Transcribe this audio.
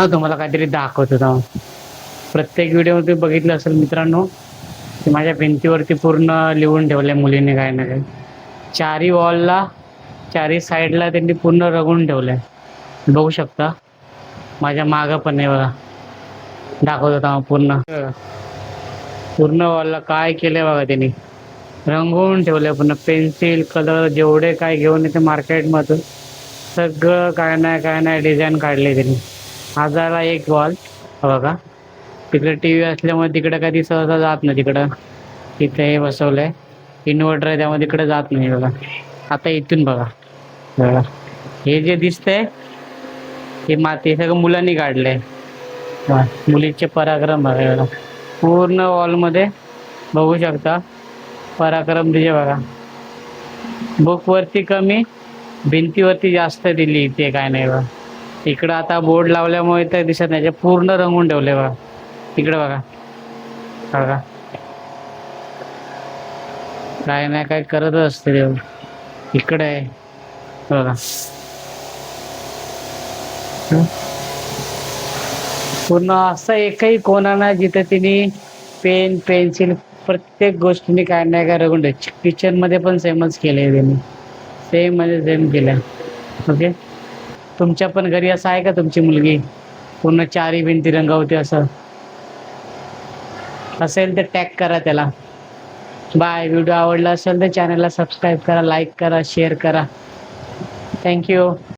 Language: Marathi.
थांब तुम्हाला काहीतरी दाखवतो थांब. प्रत्येक व्हिडिओमध्ये बघितलं असेल मित्रांनो की माझ्या भिंतीवरती पूर्ण लिहून ठेवलंय मुलीने काय ना काय. चारी वॉलला, चारी साईडला त्यांनी पूर्ण रंगवून ठेवलंय. बघू शकता. माझ्या मागं पण आहे बघा. दाखवतो थांब पूर्ण. पूर्ण वॉलला काय केलंय बघा त्यांनी. रंगवून ठेवलंय पूर्ण. पेन्सिल, कलर जेवढे काय घेऊन येते मार्केटमधून सगळं काय नाही डिझाईन काढले त्यांनी. 1001 वॉल बघा. तिकडे टीव्ही असल्यामुळे तिकडे कधी सहसा जात नाही तिकडं. तिथे हे बसवलंय इन्व्हर्टर आहे त्यामुळे तिकडे जात नाही बघा. आता इथून बघा. बघा हे जे दिसतंय हे माती सगळं मुलांनी काढलंय. मुलीचे पराक्रम बघा बघा. पूर्ण वॉलमध्ये बघू शकता पराक्रम दिले बघा. बुक वरती कमी, भिंतीवरती जास्त दिली. इथे काय नाही बघा. इकडं आता बोर्ड लावल्यामुळे तर दिसत नाही. पूर्ण रंगून ठेवले बघा. तिकडे बघा. बघा काय नाही काय करतच असते देव. इकडे आहे बघा. पूर्ण असं एकही कोणा नाही जिथे तिने पेन पेन्सिल प्रत्येक गोष्टीने काय नाही काय रंगून ठेवले. किचन मध्ये पण सेमच केलंय त्यांनी. सेम म्हणजे सेम केलंय. ओके. तुमच्या पण घरी असं आहे का तुमची मुलगी पूर्ण चारी भिंती रंगवते असं असेल तर टॅग करा त्याला. बाय. व्हिडिओ आवडला असेल तर चॅनलला सबस्क्राईब करा, लाईक करा, शेअर करा. थँक्यू.